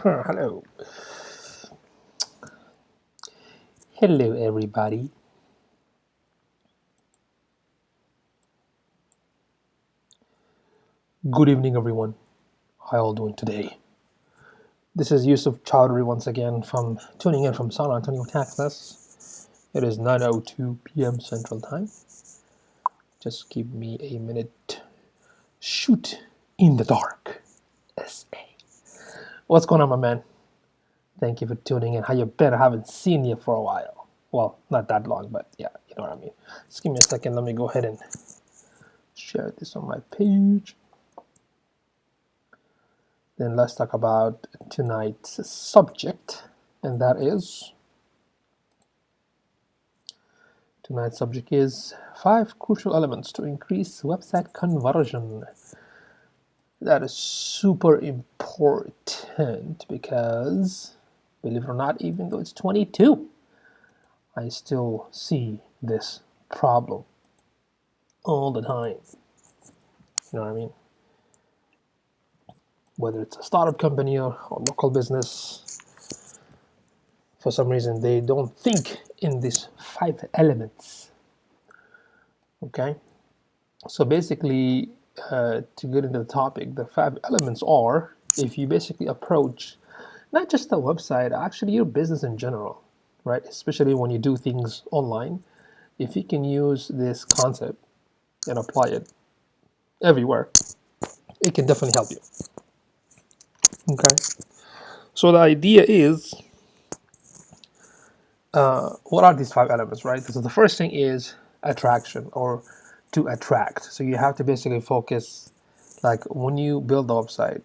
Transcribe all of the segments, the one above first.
Hello. Hello, everybody. Good evening, everyone. How y'all doing today? This is Yusuf Chowdhury once again from tuning in from San Antonio, Texas. It is 9:02 p.m. Central Time. Just give me a minute. Shoot in the dark. SA. What's going on, my man? Thank you for tuning in. How you been? I haven't seen you for a while. Well, not that long, but yeah, you know what I mean. Just give me a second. Let me go ahead and share this on my page. Then let's talk about tonight's subject, and that is tonight's subject is 5 crucial elements to increase website conversion. That is super important because, believe it or not, even though it's 22, I still see this problem all the time. You know what I mean? Whether it's a startup company or local business, for some reason they don't think in these 5 elements. Okay, so basically, to get into the topic, the 5 elements are, if you basically approach not just the website, actually your business in general, right? Especially when you do things online, if you can use this concept and apply it everywhere, it can definitely help you. Okay, so the idea is, what are these 5 elements, right? So the first thing is attraction, or to attract. So you have to basically focus, like when you build the website,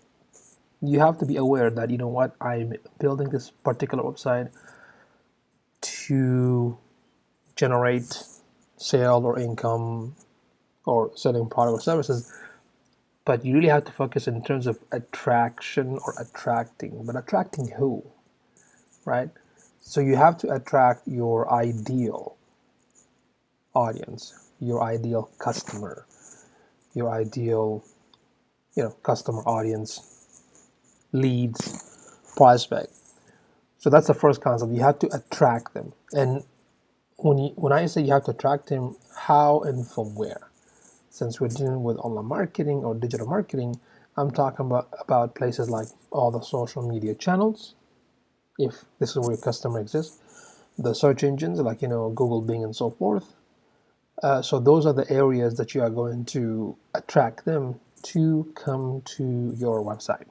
you have to be aware that, you know what, I'm building this particular website to generate sale or income or selling product or services, but you really have to focus in terms of attraction or attracting. But attracting who, right? So you have to attract your ideal audience, your ideal customer, your ideal, customer audience, leads, prospect. So that's the first concept. You have to attract them. And when I say you have to attract them, how and from where? Since we're dealing with online marketing or digital marketing, I'm talking about places like all the social media channels, if this is where your customer exists, the search engines like Google, Bing, and so forth. So those are the areas that you are going to attract them to come to your website,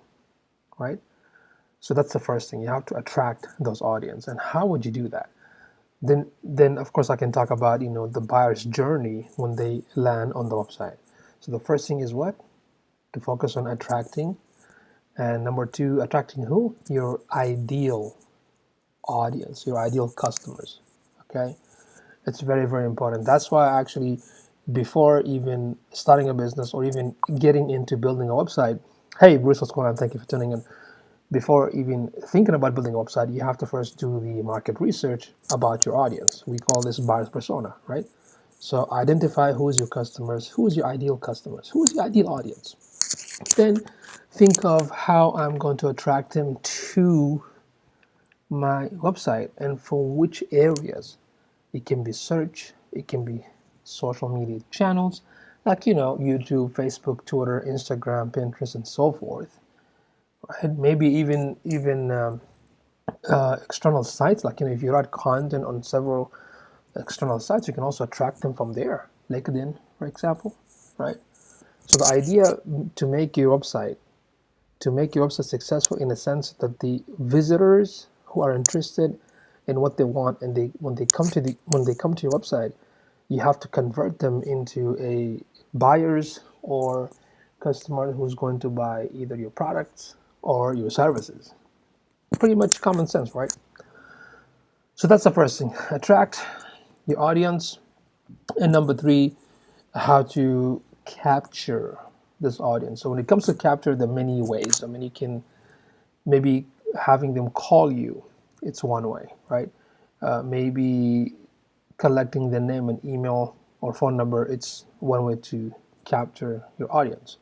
right? So that's the first thing. You have to attract those audience. And how would you do that? Then of course I can talk about the buyer's journey when they land on the website. So the first thing is what? To focus on attracting, and number two, attracting who? Your ideal audience, your ideal customers. Okay, it's very, very important. That's why actually, before even starting a business or even getting into building a website, hey Bruce, what's going on? Thank you for tuning in. Before even thinking about building a website, you have to first do the market research about your audience. We call this buyer's persona, right? So identify who is your customers, who is your ideal customers, who is your ideal audience. Then think of how I'm going to attract them to my website and for which areas. It can be search, it can be social media channels like YouTube, Facebook, Twitter, Instagram, Pinterest, and so forth. Right? Maybe even external sites, like if you write content on several external sites, you can also attract them from there. LinkedIn, for example, right? So the idea to make your website successful in the sense that the visitors who are interested in what they want, and when they come to your website, you have to convert them into a buyers or customer who's going to buy either your products or your services. Pretty much common sense, right? So that's the first thing. Attract your audience. And number three, how to capture this audience. So when it comes to capture, there are many ways. I mean, you can maybe having them call you, it's one way, right? Maybe collecting their name and email or phone number, it's one way to capture your audience.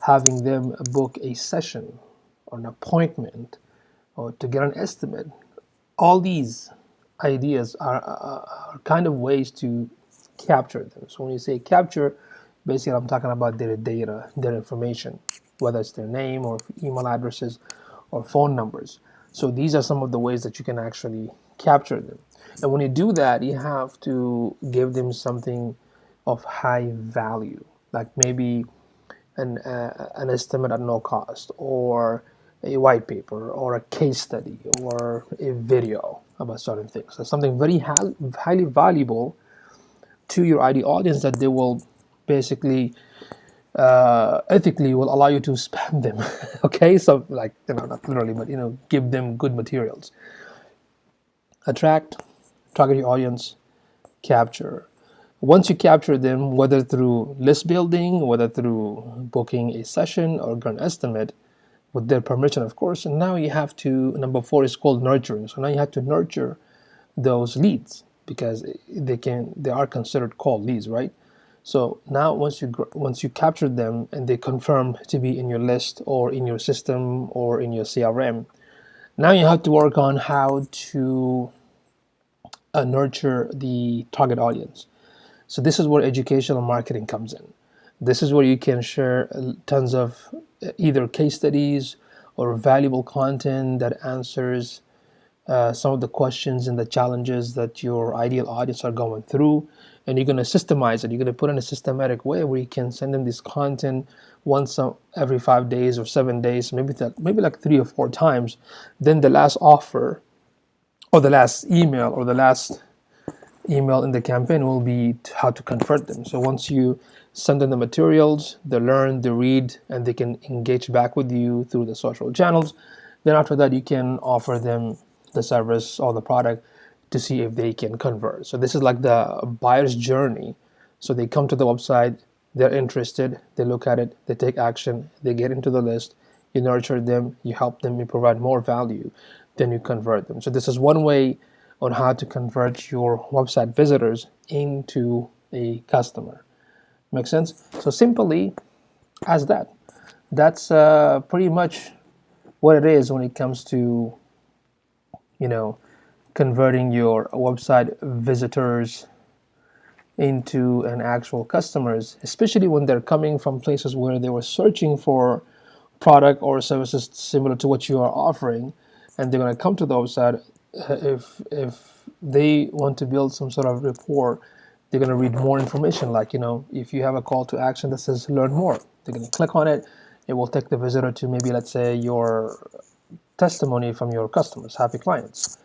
Having them book a session or an appointment or to get an estimate. All these ideas are kind of ways to capture them. So when you say capture, basically I'm talking about their data, their information, whether it's their name or email addresses or phone numbers. So these are some of the ways that you can actually capture them. And when you do that, you have to give them something of high value, like maybe an estimate at no cost, or a white paper, or a case study, or a video about certain things. So something very highly valuable to your ideal audience that they will basically ethically will allow you to spam them. Okay, so like, not literally, but give them good materials. Attract, target your audience, capture. Once you capture them, whether through list building, whether through booking a session or get an estimate, with their permission, of course, and now you have to, number 4 is called nurturing. So now you have to nurture those leads, because they are considered cold leads, right? So now once you capture them and they confirm to be in your list or in your system or in your CRM, now you have to work on how to nurture the target audience. So this is where educational marketing comes in. This is where you can share tons of either case studies or valuable content that answers some of the questions and the challenges that your ideal audience are going through. And you're going to systemize it. You're going to put in a systematic way where you can send them this content once every 5 days or 7 days, maybe like 3 or 4 times. Then the last offer or the last email in the campaign will be how to convert them. So once you send them the materials, they learn, they read, and they can engage back with you through the social channels. Then after that, you can offer them the service or the product to see if they can convert. So this is like the buyer's journey. So they come to the website, they're interested, they look at it, they take action, they get into the list, you nurture them, you help them, you provide more value, then you convert them. So this is one way on how to convert your website visitors into a customer. Make sense? So simply as that. That's pretty much what it is when it comes to converting your website visitors into an actual customers, especially when they're coming from places where they were searching for product or services similar to what you are offering, and they're going to come to the website. If they want to build some sort of rapport, they're going to read more information, like if you have a call to action that says learn more, they're going to click on it. It will take the visitor to maybe, let's say, your testimony from your customers, happy clients,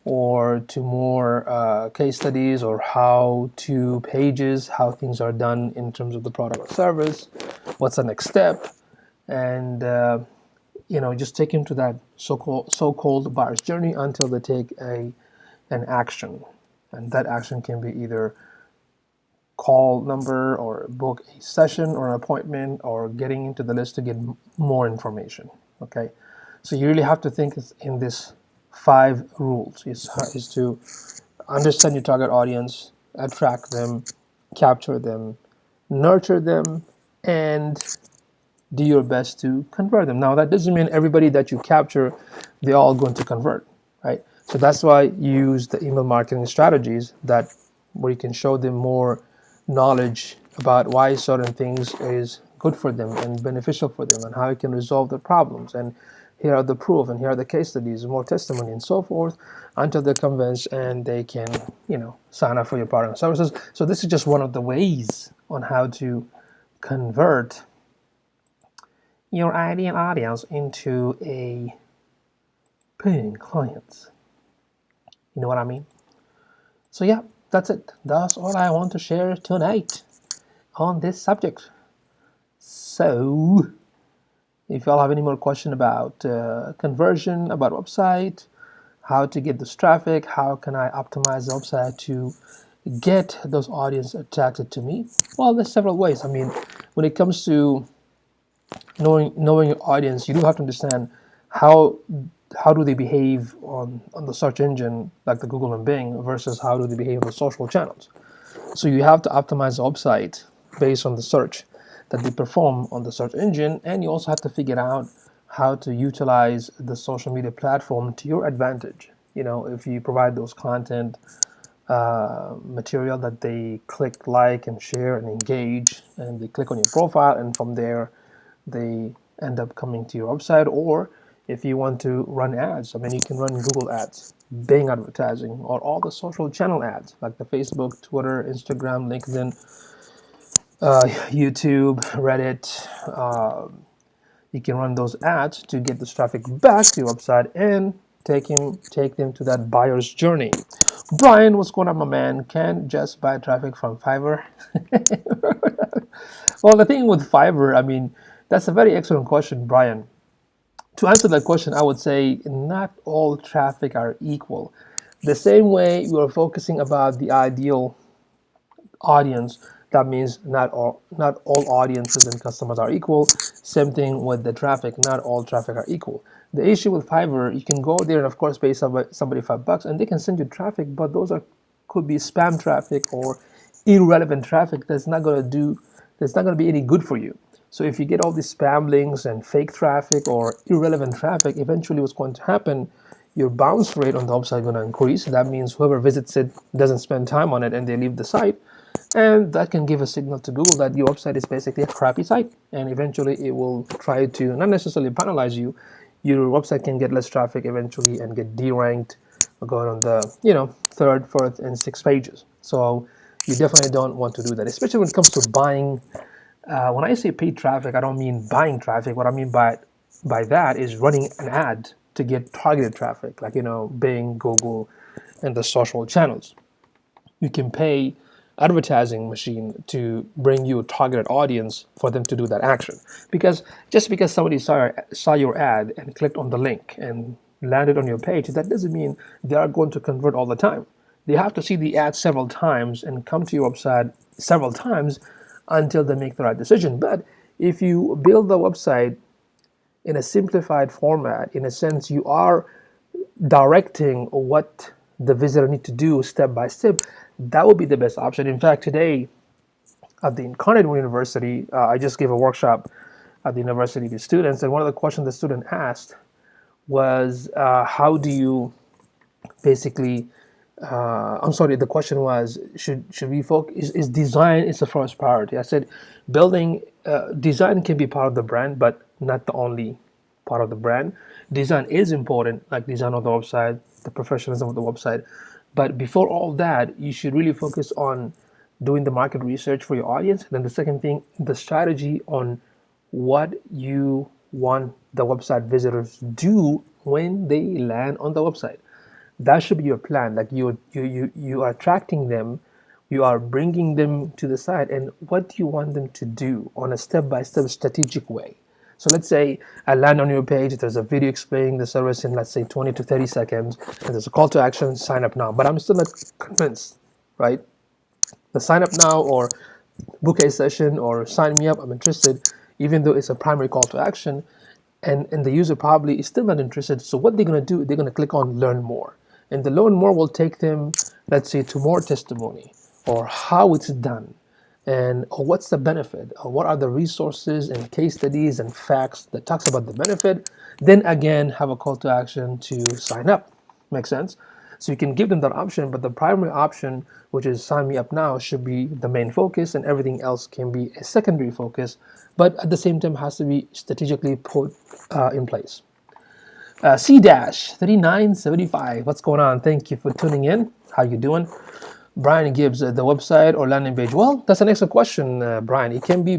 or to more case studies or how-to pages, how things are done in terms of the product or service, what's the next step, and just take them to that so-called buyer's journey until they take an action. And that action can be either call number or book a session or an appointment or getting into the list to get more information. Okay, so you really have to think in this 5 rules. Is to understand your target audience, attract them, capture them, nurture them, and do your best to convert them. Now that doesn't mean everybody that you capture, they're all going to convert, right? So that's why you use the email marketing strategies where you can show them more knowledge about why certain things is good for them and beneficial for them and how it can resolve their problems, and here are the proof and here are the case studies, more testimony and so forth, until they're convinced and they can sign up for your product and services. So this is just one of the ways on how to convert your ideal audience into a paying client. You know what I mean? So yeah, that's it. That's all I want to share tonight on this subject. So if y'all have any more question about conversion, about website, how to get this traffic, how can I optimize the website to get those audience attracted to me, well, there's several ways. I mean, when it comes to knowing your audience, you do have to understand how do they behave on the search engine like the Google and Bing versus how do they behave on the social channels. So you have to optimize the website based on the search that they perform on the search engine, and you also have to figure out how to utilize the social media platform to your advantage. If you provide those content material that they click like and share and engage, and they click on your profile, and from there they end up coming to your website. Or if you want to run ads, I mean, you can run Google ads, Bing advertising, or all the social channel ads like the Facebook, Twitter, Instagram, LinkedIn, YouTube, Reddit. You can run those ads to get this traffic back to your website and take them to that buyer's journey. Brian, what's going on, my man? Can just buy traffic from Fiverr? Well, the thing with Fiverr, I mean, that's a very excellent question, Brian. To answer that question, I would say not all traffic are equal. The same way you are focusing about the ideal audience, that means not all audiences and customers are equal. Same thing with the traffic, not all traffic are equal. The issue with Fiverr, you can go there and of course pay somebody $5 and they can send you traffic, but those could be spam traffic or irrelevant traffic that's not going to be any good for you. So if you get all these spam links and fake traffic or irrelevant traffic, eventually what's going to happen, your bounce rate on the website is going to increase. That means whoever visits it doesn't spend time on it and they leave the site. And that can give a signal to Google that your website is basically a crappy site. And eventually it will try to not necessarily penalize you. Your website can get less traffic eventually and get deranked, going on the third, fourth, and sixth pages. So you definitely don't want to do that, especially when it comes to buying. When I say paid traffic, I don't mean buying traffic. What I mean by that is running an ad to get targeted traffic, like Bing, Google, and the social channels. You can pay advertising machine to bring you a targeted audience for them to do that action. Because just because somebody saw your ad and clicked on the link and landed on your page, that doesn't mean they are going to convert all the time. They have to see the ad several times and come to your website several times until they make the right decision. But if you build the website in a simplified format, in a sense, you are directing what the visitor need to do step by step, that would be the best option. In fact, today at the Incarnate University, I just gave a workshop at the university to students, and one of the questions the student asked was, how do you basically I'm sorry, the question was, should we focus, is design is the first priority? I said building design can be part of the brand, but not the only part of the brand. Design is important, like design of the website, the professionalism of the website, but before all that, you should really focus on doing the market research for your audience. And then the second thing, the strategy on what you want the website visitors do when they land on the website. That should be your plan. Like you are attracting them, you are bringing them to the site, and what do you want them to do on a step-by-step strategic way. So let's say I land on your page, there's a video explaining the service in, let's say, 20 to 30 seconds, and there's a call to action, sign up now. But I'm still not convinced, right? The sign up now or book a session or sign me up, I'm interested, even though it's a primary call to action, and the user probably is still not interested. So what they're going to do, they're going to click on learn more. And the learn more will take them, let's say, to more testimony or how it's done, and or what's the benefit, or what are the resources and case studies and facts that talks about the benefit. Then again, have a call to action to sign up. Makes sense? So you can give them that option, but the primary option, which is sign me up now, should be the main focus, and everything else can be a secondary focus, but at the same time has to be strategically put in place. C-3975, what's going on? Thank you for tuning in. How you doing? Brian Gibbs, the website or landing page? Well, that's an excellent question, Brian. It can be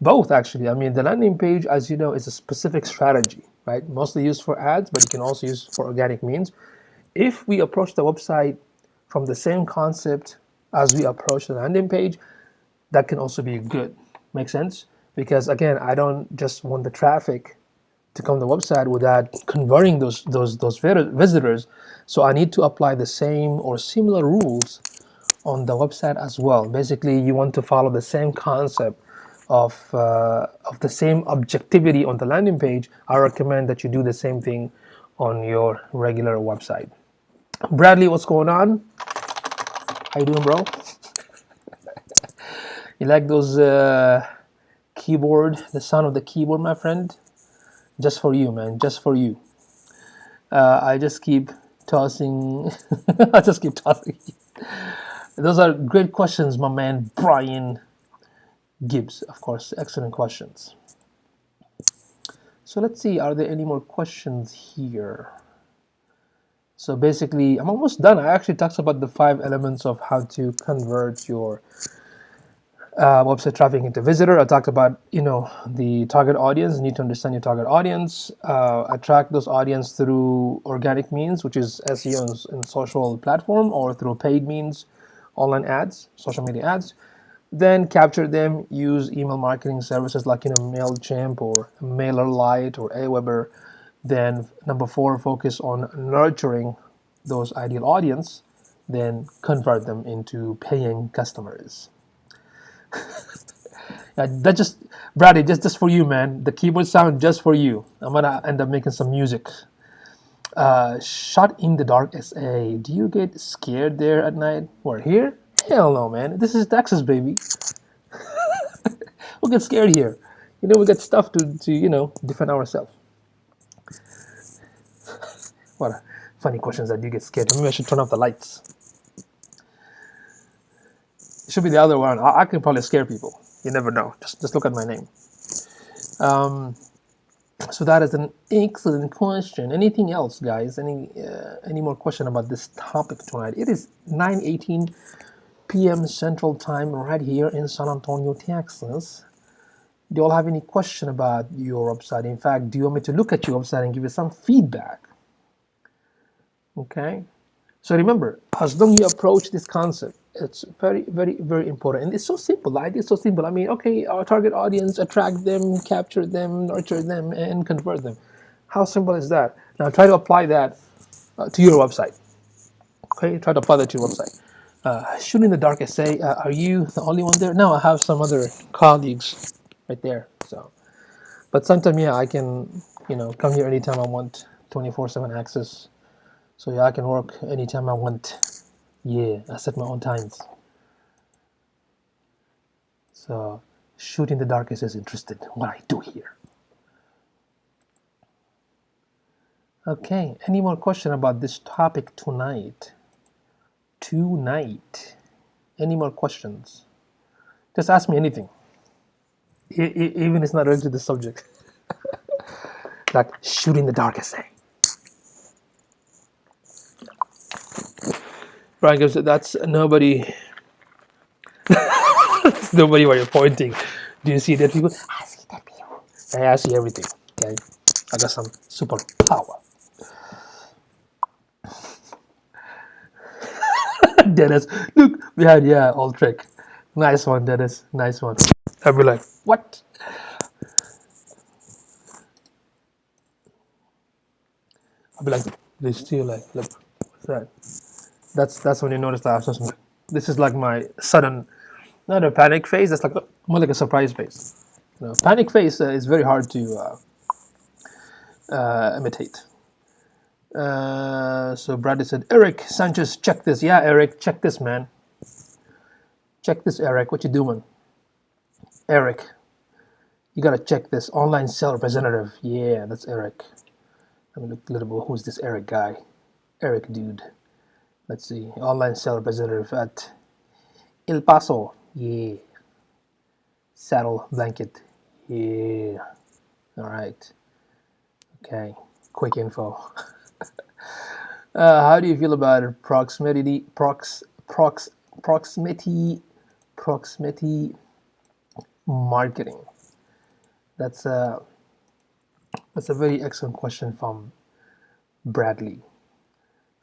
both, actually. I mean, the landing page, as you know, is a specific strategy, right? Mostly used for ads, but you can also use for organic means. If we approach the website from the same concept as we approach the landing page, that can also be good. Make sense? Because again, I don't just want the traffic to come to the website without converting those visitors. So I need to apply the same or similar rules on the website as well. Basically, you want to follow the same concept of the same objectivity on the landing page. I recommend that you do the same thing on your regular website. Bradley, what's going on? How you doing, bro? You like those keyboard, the sound of the keyboard, my friend? Just for you, man. Just for you. I just keep tossing. I just keep tossing. Those are great questions, my man Brian Gibbs. Of course, excellent questions. So let's see, are there any more questions here? So basically, I'm almost done. I actually talked about the 5 elements of how to convert your website traffic into visitor. I talked about, the target audience. You need to understand your target audience. Attract those audience through organic means, which is SEO in social platform, or through paid means, online ads, social media ads. Then capture them, use email marketing services like MailChimp or MailerLite or Aweber. Then number 4, focus on nurturing those ideal audience, then convert them into paying customers. That just, Brady, just for you, man. The keyboard sound just for you. I'm gonna end up making some music. Shot in the dark SA. Do you get scared there at night? We're here? Hell no, man. This is Texas, baby. We'll get scared here. We get stuff to defend ourselves. What funny questions that you get scared. Maybe I should turn off the lights. It should be the other one. I can probably scare people. You never know. Just look at my name. So that is an excellent question. Anything else, guys? Any more question about this topic tonight? It is 9:18 p.m. Central Time right here in San Antonio, Texas. Do you all have any question about your website? In fact, do you want me to look at your website and give you some feedback? Okay. So remember, as long as you approach this concept, it's very, very, very important. And it's so simple. The idea is so simple. I mean, okay, our target audience, attract them, capture them, nurture them, and convert them. How simple is that? Now try to apply that to your website. Okay, try to apply that to your website. Shoot in the dark SA, are you the only one there? No, I have some other colleagues right there. So, but sometimes, yeah, I can, come here anytime I want, 24/7 access. So yeah, I can work anytime I want. Yeah, I set my own times. So, shoot in the dark is interested in what I do here. Okay, any more question about this topic tonight? Any more questions? Just ask me anything. Even if it's not related to the subject. Like, shoot in the dark essay. Brian gives it, that's nobody. That's nobody where you're pointing. Do you see dead people? I see dead people. Hey, I see everything. Okay, I got some super power. Dennis, look behind. Yeah, old trick. Nice one, Dennis. Nice one. I'll be like, what? I'll be like, they still like, look, what's that? That's when you notice that this is like my sudden, not a panic phase. That's like more like a surprise phase. Panic phase is very hard to imitate. So Bradley said, Eric Sanchez, check this. Yeah, Eric, check this, man. Check this, Eric. What you doing? Eric, you gotta check this. Online sales representative. Yeah, that's Eric. Let me look a little bit. Who's this Eric guy? Eric, dude. Let's see. Online sales representative at El Paso. Yeah. Saddle blanket. Yeah. All right. Okay. Quick info. How do you feel about proximity marketing? That's a very excellent question from Bradley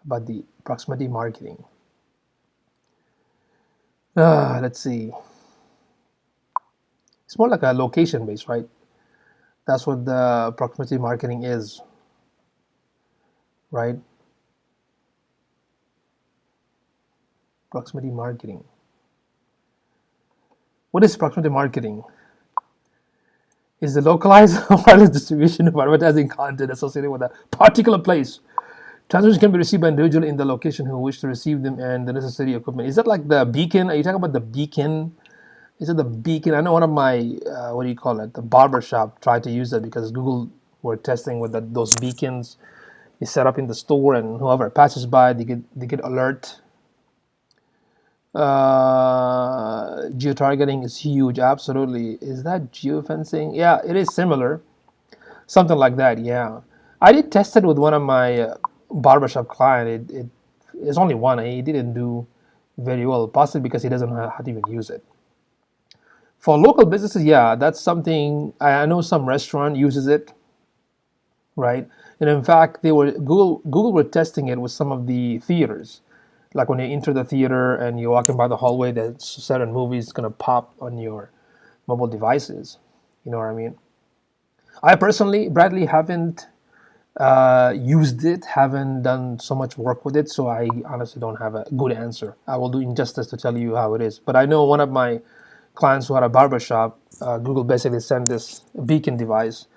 about the proximity marketing. Let's see. It's more like a location based, right? That's what the proximity marketing is, right? Proximity marketing. What is proximity marketing? Is the localized wireless distribution of advertising content associated with a particular place. Transmissions can be received by individuals in the location who wish to receive them and the necessary equipment. Is that like the beacon? Are you talking about the beacon? Is it the beacon? I know one of my, what do you call it? The barber shop tried to use that because Google We're testing with those beacons is set up in the store, and whoever passes by, they get alert. Geotargeting is huge. Absolutely. Is that geofencing? Yeah, it is similar. Something like that. Yeah, I did test it with one of my barbershop client. It's only one. He didn't do very well, possibly because he doesn't know how to even use it. For local businesses, yeah, that's something I know some restaurant uses it, right? And in fact, Google were testing it with some of the theaters. Like when you enter the theater and you're walking by the hallway, that certain movies gonna pop on your mobile devices. You know what I mean? I personally, Bradley, haven't used it, haven't done so much work with it, so I honestly don't have a good answer. I will do injustice to tell you how it is. But I know one of my clients who had a barbershop, Google basically sent this beacon device,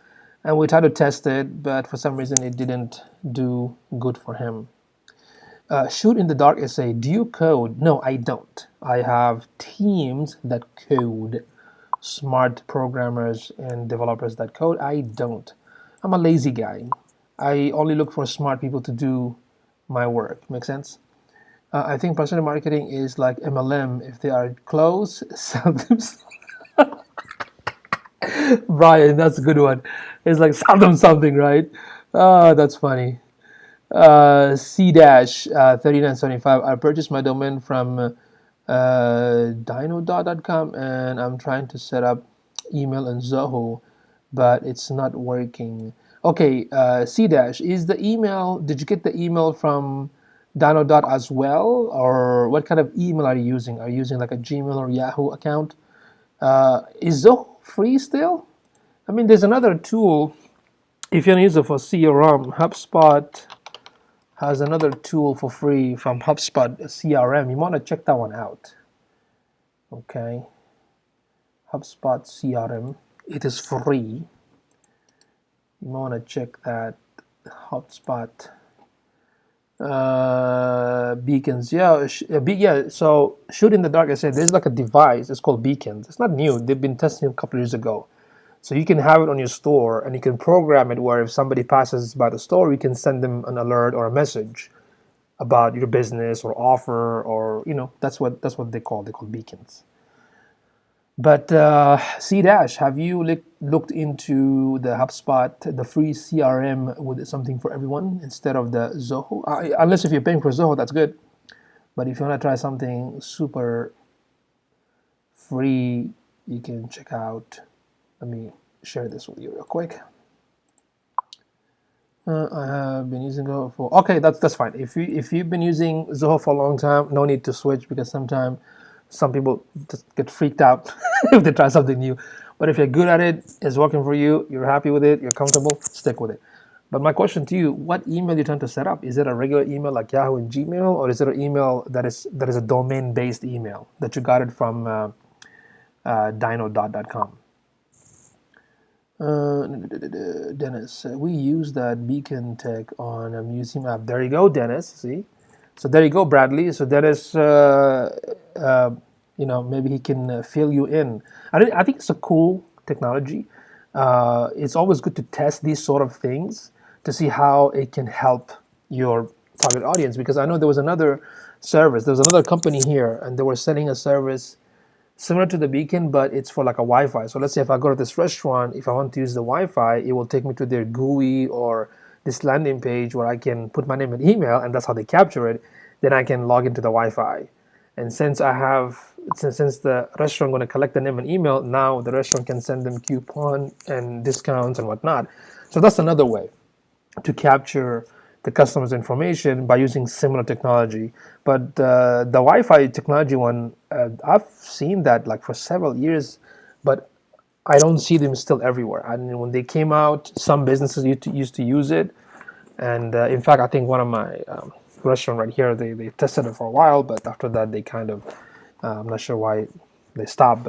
and we tried to test it, but for some reason it didn't do good for him. Shoot in the dark essay. Do you code? No, I don't. I have teams that code, smart programmers and developers that code. I don't. I'm a lazy guy. I only look for smart people to do my work. Make sense? I think personal marketing is like MLM. If they are close, sell them. Brian, that's a good one. It's like sell them something, right? That's funny. C dash 3975. I purchased my domain from dinodot.com, and I'm trying to set up email in Zoho, but it's not working. Okay, C dash, is the email, did you get the email from dinodot as well? Or what kind of email are you using? Are you using like a Gmail or Yahoo account? Is Zoho free still? I mean, there's another tool if you use it for CRM. HubSpot has another tool for free from HubSpot CRM. You want to check that one out. Okay, HubSpot CRM. It is free. You want to check that. HubSpot beacons. Yeah, yeah. So shoot in the dark. I said there's like a device. It's called Beacons. It's not new. They've been testing it a couple of years ago. So you can have it on your store, and you can program it where if somebody passes by the store, you can send them an alert or a message about your business or offer, or that's what they call beacons. But C dash, have you looked into the HubSpot, the free CRM with something for everyone instead of the Zoho? Unless if you're paying for Zoho, that's good. But if you want to try something super free, you can check out. Let me share this with you real quick. I have been using Zoho for. Okay, that's fine. If you've been using Zoho for a long time, no need to switch, because sometimes some people just get freaked out if they try something new. But if you're good at it, it's working for you, you're happy with it, you're comfortable, stick with it. But my question to you: what email you trying to set up? Is it a regular email like Yahoo and Gmail, or is it an email that is a domain-based email that you got it from dinodot.com? Dennis, we use that beacon tech on a museum app. There you go, Dennis. See, so there you go, Bradley. So Dennis, maybe he can fill you in. I think it's a cool technology. It's always good to test these sort of things to see how it can help your target audience. Because I know there was another company here, and they were selling a service similar to the beacon, but it's for like a Wi-Fi. So let's say if I go to this restaurant, if I want to use the Wi-Fi, it will take me to their GUI or this landing page where I can put my name and email, and that's how they capture it. Then I can log into the Wi-Fi. And since the restaurant going to collect the name and email, now the restaurant can send them coupon and discounts and whatnot. So that's another way to capture the customer's information by using similar technology. But the Wi-Fi technology one, I've seen that like for several years, but I don't see them still everywhere. I mean, when they came out, some businesses used to use it, and in fact, I think one of my restaurant right here, they tested it for a while, but after that, they kind of, I'm not sure why they stopped,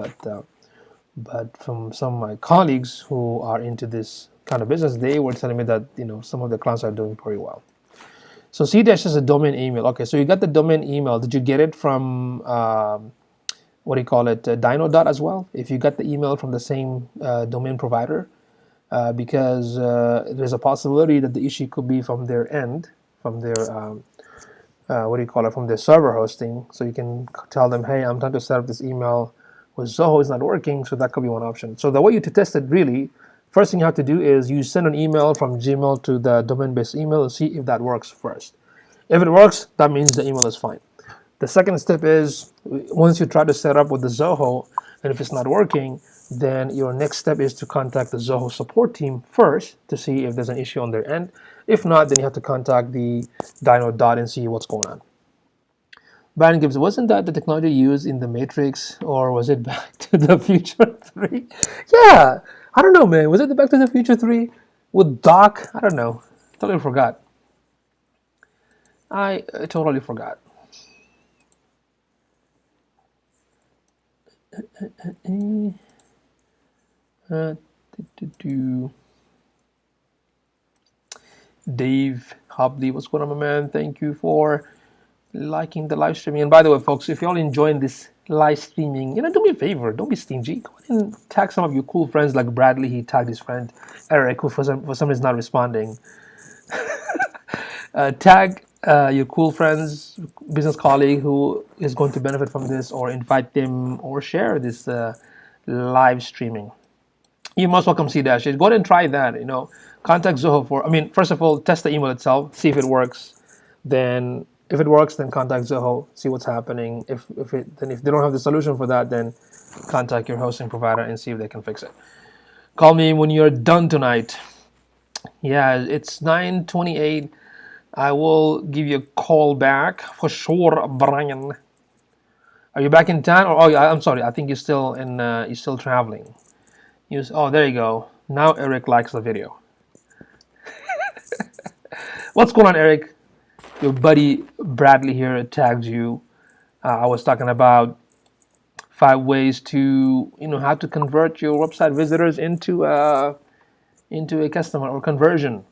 but from some of my colleagues who are into this kind of business, they were telling me that some of the clients are doing pretty well. So C dash is a domain email. Okay, so you got the domain email. Did you get it from what do you call it, Dinodot as well? If you got the email from the same domain provider, because there's a possibility that the issue could be from their end, from their what do you call it, from their server hosting. So you can tell them, hey, I'm trying to set up this email with Zoho, it's not working. So that could be one option. So the way you to test it, really, first thing you have to do is you send an email from Gmail to the domain-based email and see if that works first. If it works, that means the email is fine. The second step is, once you try to set up with the Zoho, and if it's not working, then your next step is to contact the Zoho support team first to see if there's an issue on their end. If not, then you have to contact the Dino Dot and see what's going on. Brian Gibbs, wasn't that the technology used in The Matrix, or was it Back to the Future 3? Yeah, I don't know, man. Was it the Back to the Future 3 with Doc? I don't know. Totally forgot. I totally forgot. Dave Hobley, what's going on, my man? Thank you for liking the live streaming. And by the way, folks, if y'all enjoying this live streaming, do me a favor, don't be stingy. Go ahead and tag some of your cool friends like Bradley. He tagged his friend Eric, who for some reason is not responding. Tag your cool friends, business colleague who is going to benefit from this, or invite them or share this live streaming. You're most welcome, C-Dash. Go ahead and try that. Contact Zoho for, first of all, test the email itself, see if it works. Then, if it works, then contact Zoho, see what's happening. If they don't have the solution for that, then contact your hosting provider and see if they can fix it. Call me when you're done tonight. Yeah, it's 9:28. I will give you a call back for sure, Brian. Are you back in town? Or, I'm sorry. I think you're still you're still traveling. Oh, there you go. Now Eric likes the video. What's going on, Eric? Your buddy Bradley here tagged you. I was talking about 5 ways to, how to convert your website visitors into a customer or conversion.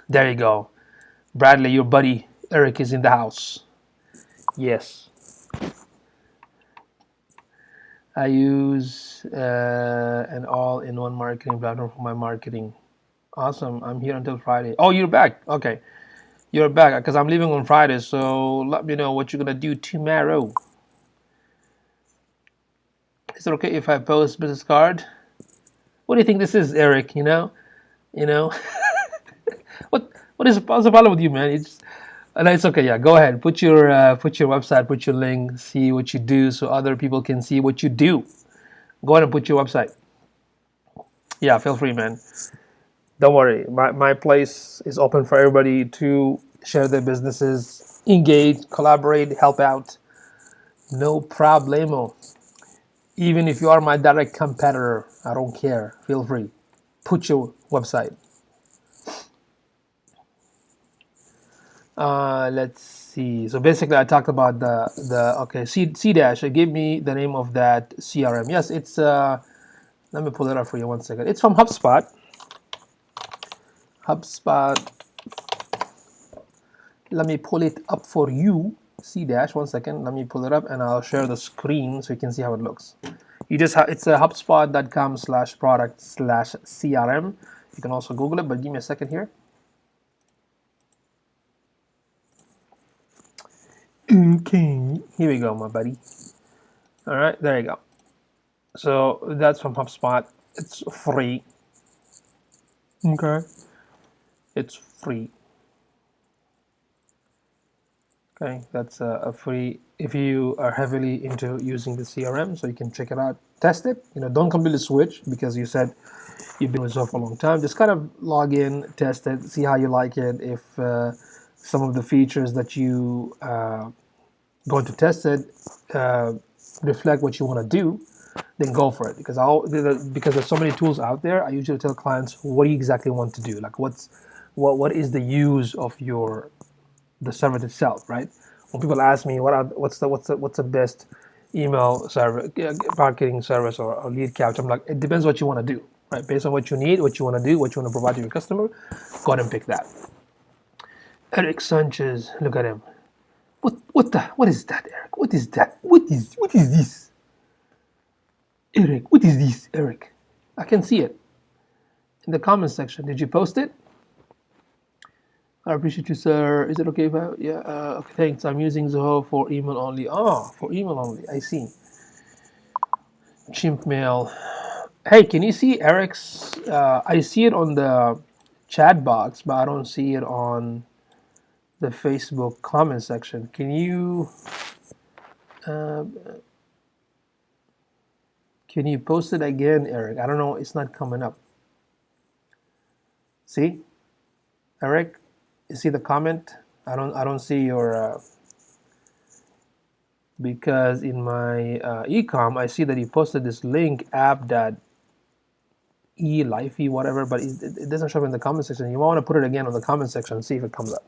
There you go. Bradley, your buddy Eric is in the house. Yes. I use an all-in-one marketing platform for my marketing. Awesome. I'm here until Friday. Oh, you're back. Okay. You're back because I'm leaving on Friday. So let me know what you're going to do tomorrow. Is it okay if I post business card? What do you think this is, Eric? What is the problem with you, man? It's okay. Yeah, go ahead. Put your website, put your link, see what you do, so other people can see what you do. Go ahead and put your website. Yeah, feel free, man. Don't worry. My place is open for everybody to share their businesses, engage, collaborate, help out. No problemo. Even if you are my direct competitor, I don't care. Feel free. Put your website. Let's see. So basically, I talked about okay, C-Dash. Give me the name of that CRM. Yes, it's let me pull it up for you 1 second. It's from HubSpot. Let me pull it up for you. C-Dash, 1 second. Let me pull it up and I'll share the screen so you can see how it looks. It's a hubspot.com/product/CRM. You can also Google it, but give me a second here. Okay, here we go, my buddy. All right, there you go. So that's from HubSpot. It's free. Okay, it's free. Okay, that's a free if you are heavily into using the CRM, so you can check it out, test it. Don't completely switch because you said you've been with Zoho for a long time. Just kind of log in, test it, see how you like it. If some of the features that you going to test it reflect what you want to do, then go for it. Because there's so many tools out there, I usually tell clients, what do you exactly want to do? Like what is the use of the service itself, right? When people ask me what's the best email service, marketing service or lead capture, I'm like, it depends what you want to do, right? Based on what you need, what you want to do, what you want to provide to your customer, go ahead and pick that. Eric Sanchez, look at him. What is that, Eric? What is that? What is this? Eric, what is this, Eric? I can see it. in the comments section. Did you post it? I appreciate you, sir. Is it okay if I? Yeah. Okay. Thanks. I'm using Zoho for email only. Oh, for email only. I see. Chimp mail. Hey, can you see Eric's? I see it on the chat box, but I don't see it on the Facebook comment section. Can you uh, post it again, Eric? I don't know. It's not coming up. See, Eric, you see the comment? I don't see your because in my ecom I see that you posted this link app.elifey whatever, but it doesn't show up in the comment section. You might want to put it again on the comment section and see if it comes up.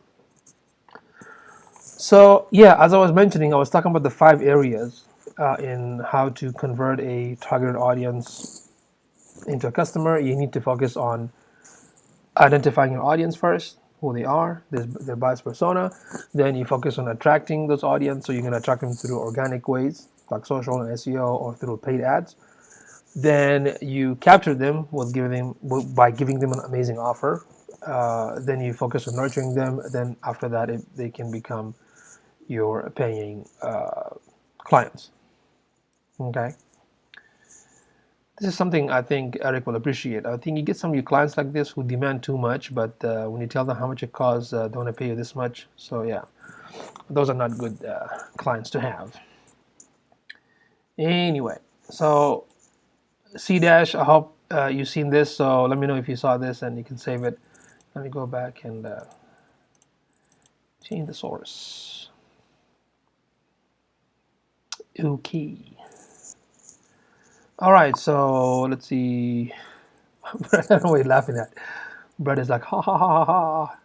So yeah, as I was mentioning, I was talking about the 5 areas in how to convert a targeted audience into a customer. You need to focus on identifying your audience first, who they are, their bias persona. Then you focus on attracting those audience, so you can attract them through organic ways like social and SEO or through paid ads. Then you capture them by giving them an amazing offer. Then you focus on nurturing them. Then after that, they can become your paying clients. Okay. This is something I think Eric will appreciate. I think you get some of your clients like this who demand too much, but when you tell them how much it costs, they want to pay you this much. So yeah, those are not good clients to have. Anyway, so C dash, I hope you've seen this. So let me know if you saw this and you can save it. Let me go back and change the source. Okay. All right, so let's see. I don't know what you're laughing at. Brett is like, ha ha ha ha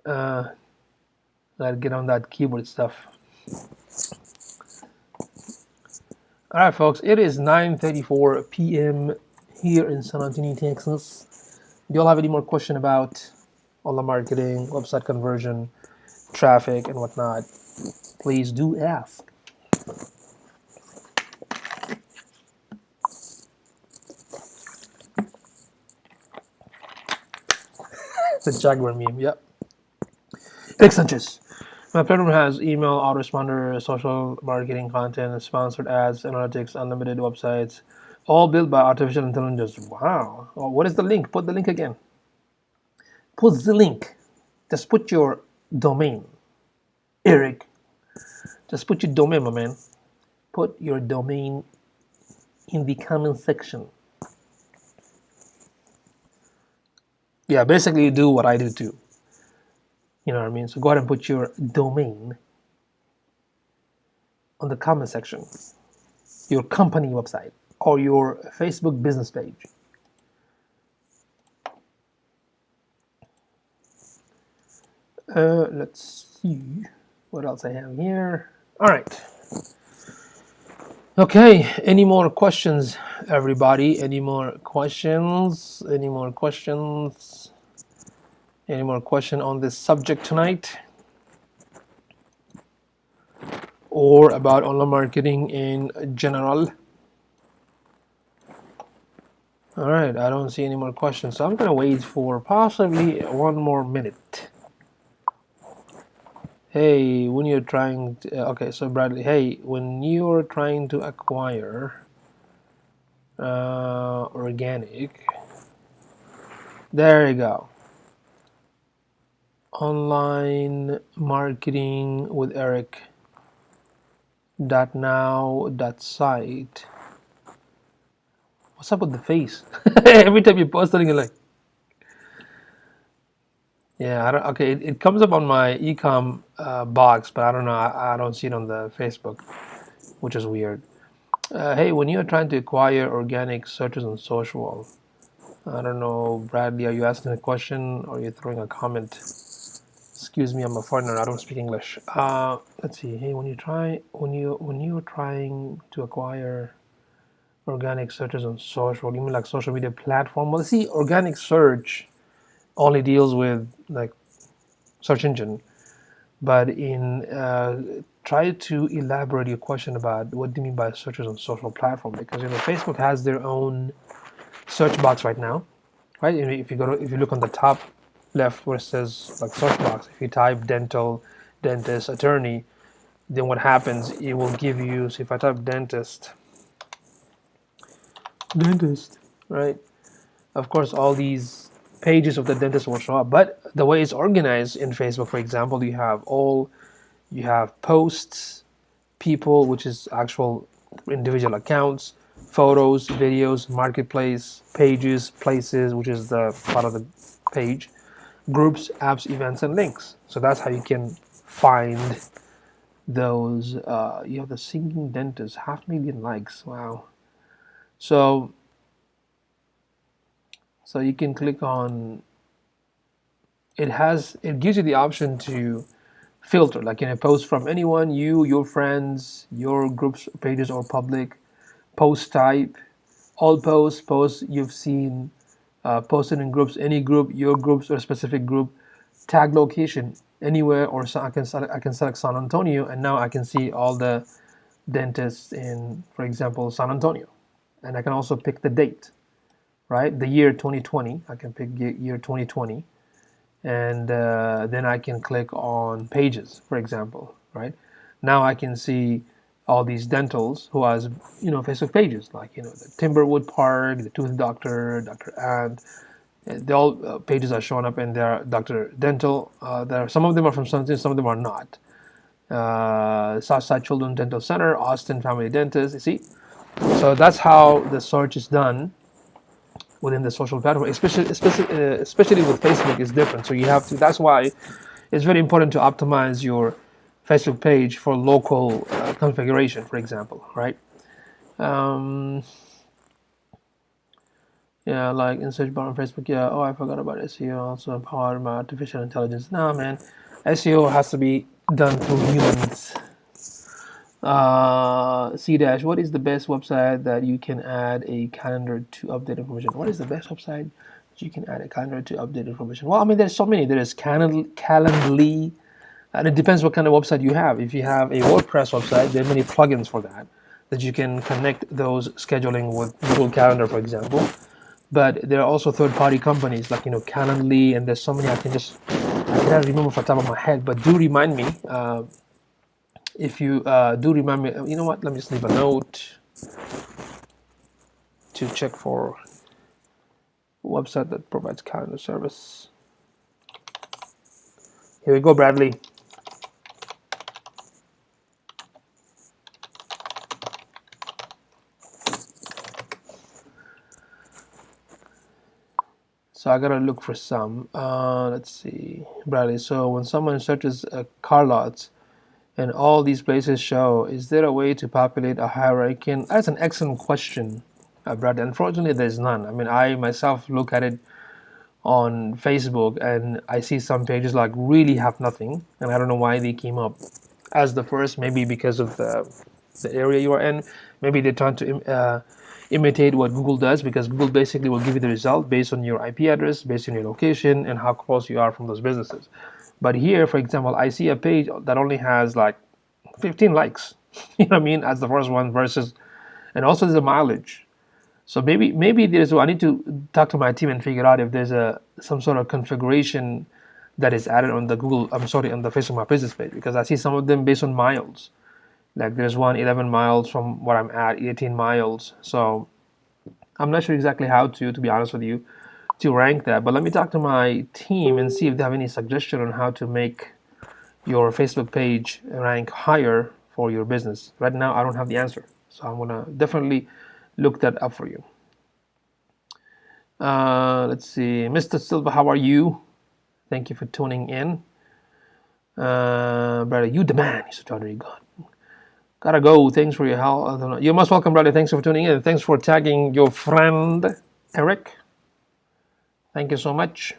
ha. Gotta get on that keyboard stuff. All right, folks, it is 9:34 p.m. here in San Antonio, Texas. Do y'all have any more question about online marketing, website conversion, traffic, and whatnot? Please do ask. The Jaguar meme, yep. Eric Sanchez. My platform has email, autoresponder, social marketing content, sponsored ads, analytics, unlimited websites, all built by artificial intelligence. Wow. Oh, what is the link? Put the link again. Put the link. Just put your domain. Eric. Just put your domain, my man. Put your domain in the comment section. Yeah, basically you do what I do too. You know what I mean? So go ahead and put your domain on the comment section, your company website, or your Facebook business page. Let's see what else I have here. All right. Okay, any more questions, everybody? Any more questions? Any more questions? Any more question on this subject tonight? Or about online marketing in general? All right, I don't see any more questions, so I'm gonna wait for possibly 1 more minute. Hey, when you're trying to, okay, so Bradley, hey, when you're trying to acquire organic, there you go. Online marketing with Eric .now.site. What's up with the face? Every time you post something, you're like, yeah, I don't, okay, it comes up on my ecom box, but I don't know, I don't see it on the Facebook, which is weird. Hey, when you're trying to acquire organic searches on social, I don't know, Bradley, are you asking a question or are you throwing a comment? Excuse me, I'm a foreigner, I don't speak English. Let's see. Hey, when you're trying to acquire organic searches on social, you mean like social media platform? Well, see, organic search only deals with like search engine, but in try to elaborate your question about what do you mean by searches on social platform, because Facebook has their own search box right now, right? If you look on the top left where it says like search box, if you type dental, dentist, attorney, then what happens? It will give you. So if I type dentist, right? Of course, all these pages of the dentist will show up. But the way it's organized in Facebook, for example, you have posts, people, which is actual individual accounts, photos, videos, marketplace, pages, places, which is the part of the page, groups, apps, events, and links. So that's how you can find those. You have the singing dentist, 500,000 likes. Wow. So you can click on it gives you the option to filter, like in a post from anyone, your friends, your groups, pages, or public, post type, all posts you've seen, posted in groups, any group, your groups or specific group, tag location, anywhere, or so I can select San Antonio, and now I can see all the dentists in, for example, San Antonio, and I can also pick the date, right? The year 2020. I can pick year 2020, and then I can click on pages, for example, right? Now I can see all these dentals who has Facebook pages, like the Timberwood Park, the Tooth Doctor, Dr. Ant. They all pages are showing up, and they're Dr. Dental. Some of them are from something, some of them are not. Southside Children's Dental Center, Austin Family Dentist. You see, so that's how the search is done within the social platform, especially with Facebook, is different. So you have to. That's why it's very important to optimize your Facebook page for local configuration, for example, right? Yeah, like in search bar on Facebook. Yeah. Oh, I forgot about SEO. Also empowered by artificial intelligence. No, man, SEO has to be done through humans. C dash. What is the best website that you can add a calendar to update information? What is the best website that you can add a calendar to update information? Well, I mean, there's so many. There is Calendly, and it depends what kind of website you have. If you have a WordPress website, there are many plugins for that you can connect those scheduling with Google Calendar, for example. But there are also third-party companies like Calendly, and there's so many I cannot remember off the top of my head. But do remind me. If you do remind me, you know what? Let me just leave a note to check for a website that provides calendar service. Here we go, Bradley. So I gotta look for some. Let's see, Bradley. So when someone searches car lots, and all these places show, is there a way to populate a hierarchy? That's an excellent question, Brad. Unfortunately, there's none. I mean, I myself look at it on Facebook, and I see some pages like really have nothing, and I don't know why they came up as the first. Maybe because of the area you are in. Maybe they're trying to imitate what Google does, because Google basically will give you the result based on your IP address, based on your location, and how close you are from those businesses. But here, for example, I see a page that only has like 15 likes, you know what I mean, as the first one, versus, and also there's a mileage. So maybe there's, I need to talk to my team and figure out if there's some sort of configuration that is added on the on the Facebook My Business page, because I see some of them based on miles. Like there's one 11 miles from where I'm at, 18 miles. So I'm not sure exactly how to be honest with you, to rank that. But let me talk to my team and see if they have any suggestion on how to make your Facebook page rank higher for your business. Right now, I don't have the answer. So I'm gonna definitely look that up for you. Let's see, Mr. Silva, how are you? Thank you for tuning in. Brother, you the man. He's very good. Gotta go. Thanks for your help. You're most welcome, brother. Thanks for tuning in. Thanks for tagging your friend Eric. Thank you so much.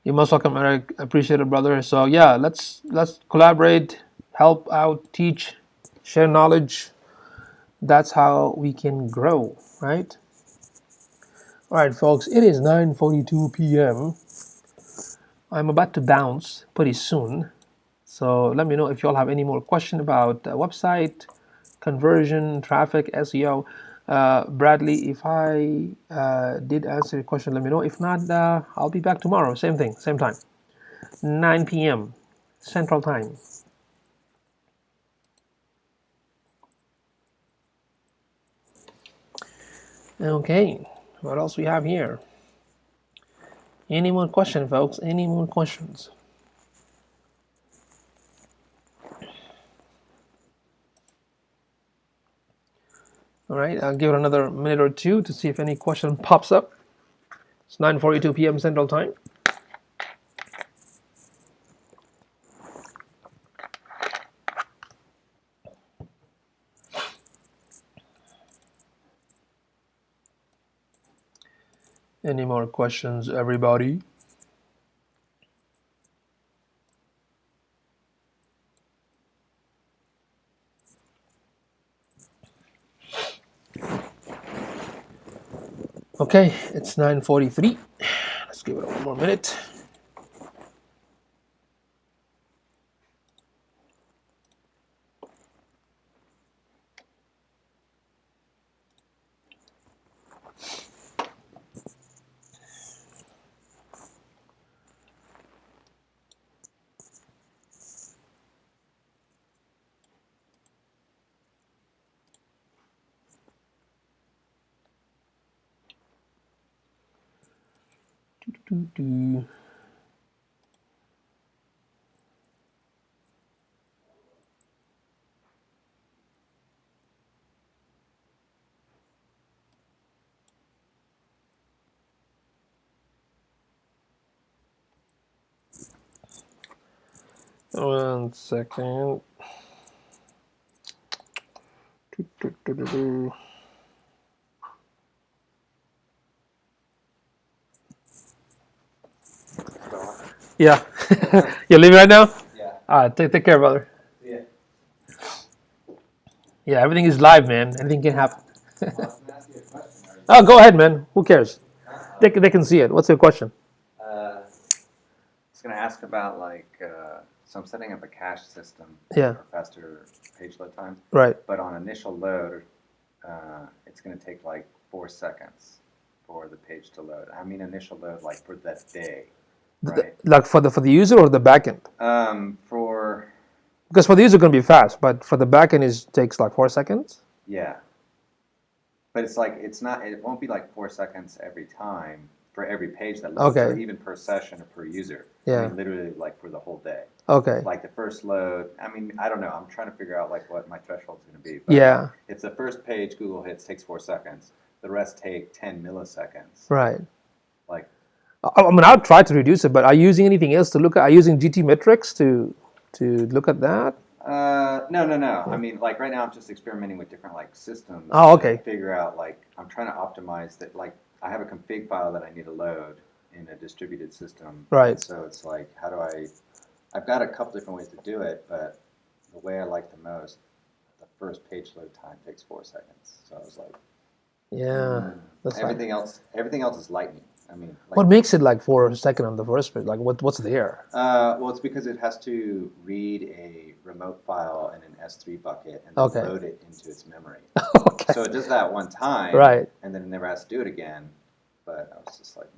You're most welcome, Eric. Appreciate it, brother. So yeah, let's collaborate, help out, teach, share knowledge. That's how we can grow, right? All right, folks. It is 9:42 p.m. I'm about to bounce pretty soon. So let me know if you all have any more question about website conversion, traffic, SEO. Bradley, if I did answer your question, let me know. If not, I'll be back tomorrow. Same thing, same time, 9 p.m. Central Time. Okay, what else we have here? Any more questions, folks? Any more questions? All right, I'll give it another minute or two to see if any question pops up. It's 9:42 p.m. Central Time. Any more questions, everybody? Okay, it's 9:43. Let's give it one more minute. One second. Yeah. You're leaving right now? Yeah. All right, take care, brother. Yeah. Yeah, everything is live, man. Anything can happen. Well, I was gonna ask you a question. Oh, go ahead, man. Who cares? They can see it. What's your question? I was gonna ask about so I'm setting up a cache system Yeah, for faster page load times, right. but on initial load, it's gonna take like 4 seconds for the page to load. I mean initial load like for that day, right? Like for the user or the backend? For Because for the user, it's gonna be fast, but for the backend, it takes like 4 seconds. yeah, but it's like it's not. It won't be like 4 seconds every time for every page that loads, or Okay. even per session or per user. I Yeah. mean literally like for the whole day. Okay. Like the first load, I mean, I don't know. I'm trying to figure out like what my threshold is going to be. But Yeah. if the first page Google hits takes 4 seconds, the rest take 10 milliseconds. Right. Like, I mean, I'll try to reduce it, but are you using anything else to look at? Are you using GTmetrix to look at that? no. I mean, like right now, I'm just experimenting with different like systems. Oh, okay. To figure out like I'm trying to optimize that. Like I have a config file that I need to load in a distributed system. Right. So it's like, how do I? I've got a couple different ways to do it, but the way I like the most, the first page load time takes 4 seconds. So I was like, Yeah. That's everything else is lightning. I mean, like, what makes it like 4 seconds on the first page? Like what's there? well, it's because it has to read a remote file in an S3 bucket and then Okay. load it into its memory. Okay. So it does that one time, Right. and then it never has to do it again. But I was just like,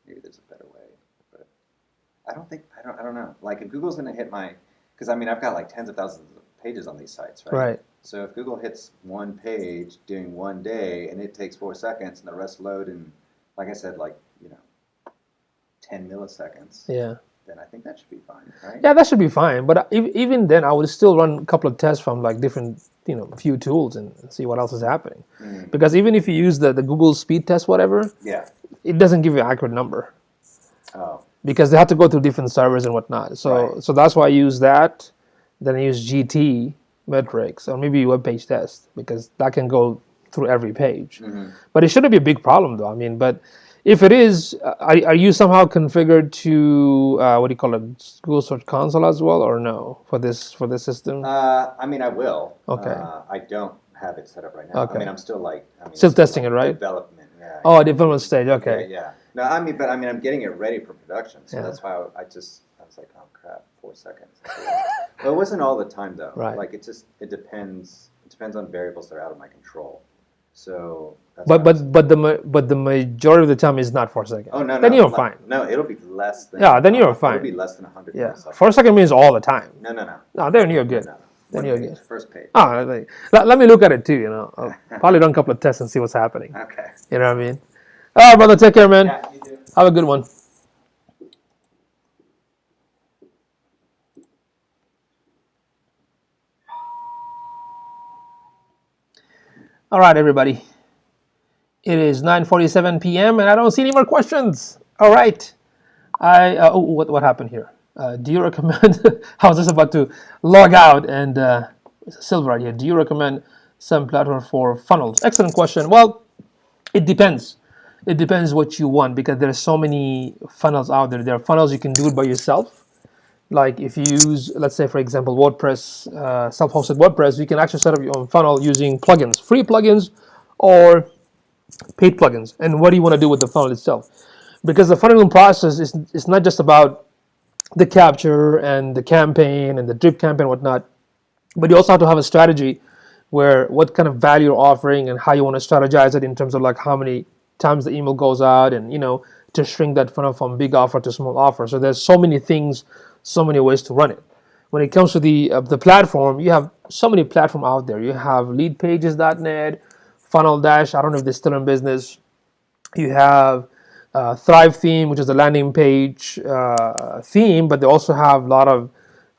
maybe there's a better way. But I don't know. Like if Google's going to hit because I mean I've got like tens of thousands of pages on these sites, right? Right. So if Google hits one page during one day and it takes 4 seconds and the rest load in, like I said, 10 milliseconds, Yeah. then I think that should be fine, right? Yeah, that should be fine. But even then, I would still run a couple of tests from like different, few tools and see what else is happening. Because even if you use the Google speed test, whatever, Yeah. it doesn't give you an accurate number. Oh. Because they have to go through different servers and whatnot. So Right. so that's why I use that. Then I use GT metrics or maybe web page test because that can go through every page. But it shouldn't be a big problem though. I mean, but if it is, are you somehow configured to what do you call it, Google Search Console as well, or no for this system? I mean, I will. Okay. I don't have it set up right now. Okay. I mean, I'm still Still testing it, right? Development, yeah. Oh, development stage. Okay. Yeah. No, I mean, I'm getting it ready for production, so Yeah. that's why I was was like, oh crap, 4 seconds. Well, it wasn't all the time though. Right. Like it depends. It depends on variables that are out of my control. So that's But why I was- but the majority of the time is not 4 seconds. oh no, Then no, you're like, fine. No, it'll be less than. Yeah, then you're fine. It'll be less than 100 Yeah, milliseconds. 4 second means all the time. No, no, no. No, then you're good. No, no. Then One you're page, good. First page. Ah, let me look at it too. You know, I'll probably run a couple of tests and see what's happening. Okay. You know what I mean? All right, brother. Take care, man. Yeah, you do. Have a good one. All right, everybody. It is 9:47 p.m. and I don't see any more questions. All right. What happened here? Do you recommend? I was just about to log out and Silver right here. Do you recommend some platform for funnels? Excellent question. Well, it depends. It depends what you want because there's so many funnels out there. There are funnels you can do it by yourself. Like if you use, let's say for example, WordPress, self-hosted WordPress, you can actually set up your own funnel using plugins, free plugins or paid plugins. And what do you want to do with the funnel itself? Because the funneling process is not just about the capture and the campaign and the drip campaign and whatnot, but you also have to have a strategy where what kind of value you're offering and how you want to strategize it in terms of like how many times the email goes out and to shrink that funnel from big offer to small offer. So there's so many things, so many ways to run it. When it comes to the platform, you have so many platforms out there. You have leadpages.net, Funnel Dash. I don't know if they're still in business. You have Thrive Theme, which is a landing page theme, but they also have a lot of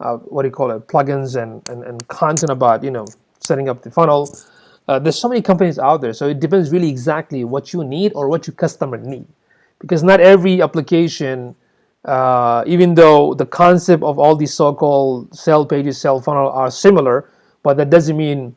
plugins and content about setting up the funnel. There's so many companies out there, so it depends really exactly what you need or what your customer need, because not every application, even though the concept of all these so-called sell pages, sell funnel are similar, but that doesn't mean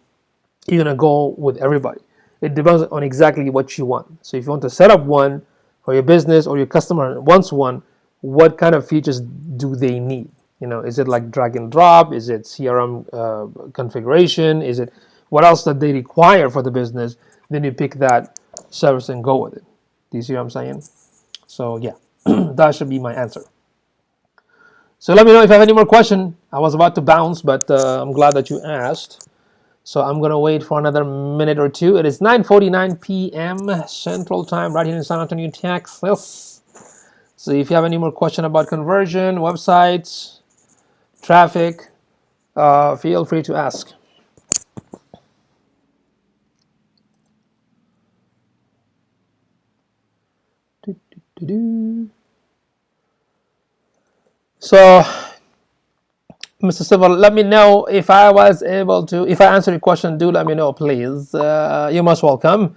you're gonna go with everybody. It depends on exactly what you want. So if you want to set up one for your business or your customer wants one, what kind of features do they need? Is it like drag and drop? Is it CRM configuration? Is it what else that they require for the business? Then you pick that service and go with it. Do you see what I'm saying? So yeah, that should be my answer. So let me know if you have any more question. I was about to bounce, but I'm glad that you asked. So I'm going to wait for another minute or two. It is 9:49 p.m. Central Time right here in San Antonio, Texas. So if you have any more question about conversion, websites, traffic, feel free to ask. So, Mr. Silva, let me know if I was able to, if I answered your question, do let me know, please. You're most welcome.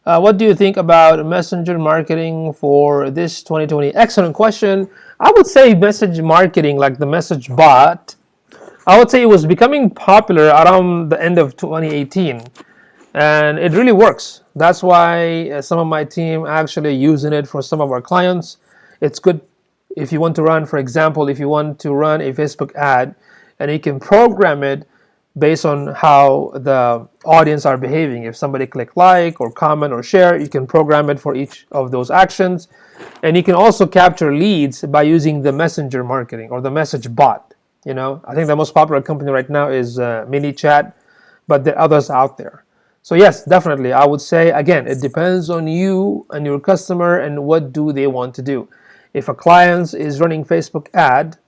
What do you think about messenger marketing for this 2020? Excellent question. I would say message marketing, like the message bot, I would say it was becoming popular around the end of 2018. And it really works. That's why some of my team actually using it for some of our clients. It's good if you want to run, for example, if you want to run a Facebook ad and you can program it based on how the audience are behaving. If somebody click like or comment or share, you can program it for each of those actions. And you can also capture leads by using the messenger marketing or the message bot. I think the most popular company right now is MiniChat, but there are others out there. So yes, definitely, I would say, again, it depends on you and your customer and what do they want to do. If a client is running Facebook ad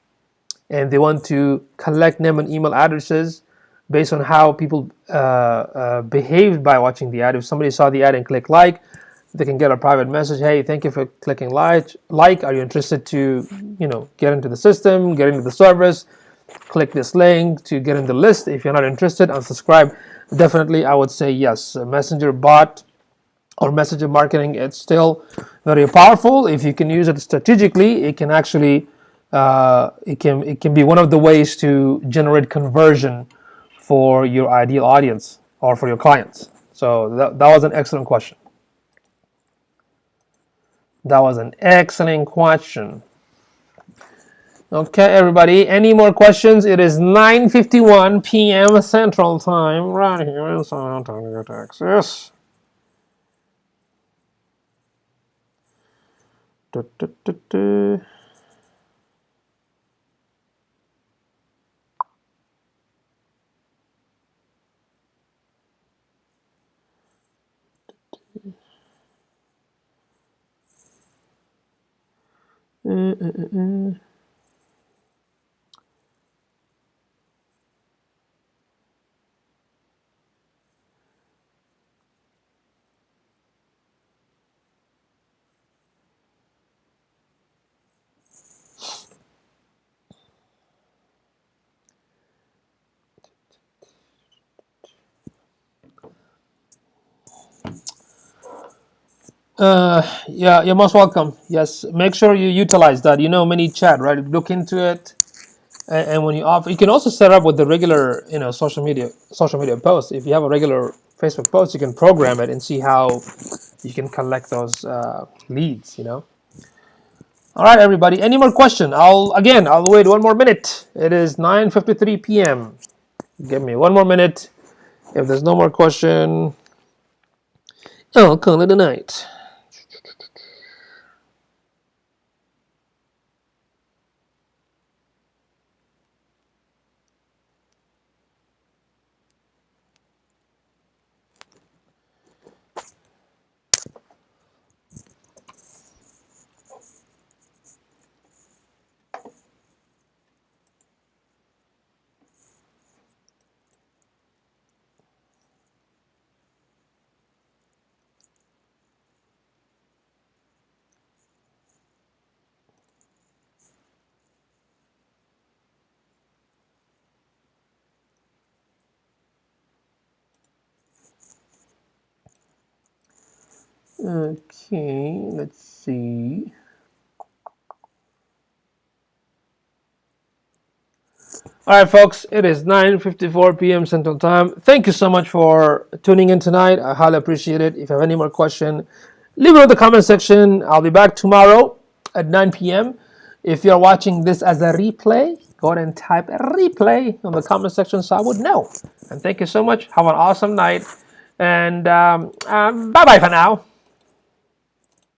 and they want to collect name and email addresses based on how people behaved by watching the ad, if somebody saw the ad and click like, they can get a private message. Hey, thank you for clicking like. Are you interested to, get into the system, get into the service? Click this link to get in the list. If you're not interested, unsubscribe. Definitely, I would say yes. Messenger bot or messenger marketing, it's still very powerful. If you can use it strategically, it can actually it can be one of the ways to generate conversion for your ideal audience or for your clients. So that was an excellent question. That was an excellent question. Okay, everybody, any more questions? It is 9:51 p.m. Central Time right here in San Antonio, Texas. Yeah, you're most welcome. Yes, make sure you utilize that. You know, ManyChat, right? Look into it, and when you offer, you can also set up with the regular, social media posts. If you have a regular Facebook post, you can program it and see how you can collect those leads. All right, everybody. Any more question? I'll wait 1 more minute. It is 9:53 p.m. Give me 1 more minute. If there's no more question, I'll call it a night. Okay, let's see. All right, folks, it is 9:54 p.m. Central Time. Thank you so much for tuning in tonight. I highly appreciate it. If you have any more question, leave it in the comment section. I'll be back tomorrow at 9 p.m. If you're watching this as a replay, go ahead and type replay in the comment section so I would know. And thank you so much. Have an awesome night. And bye-bye for now.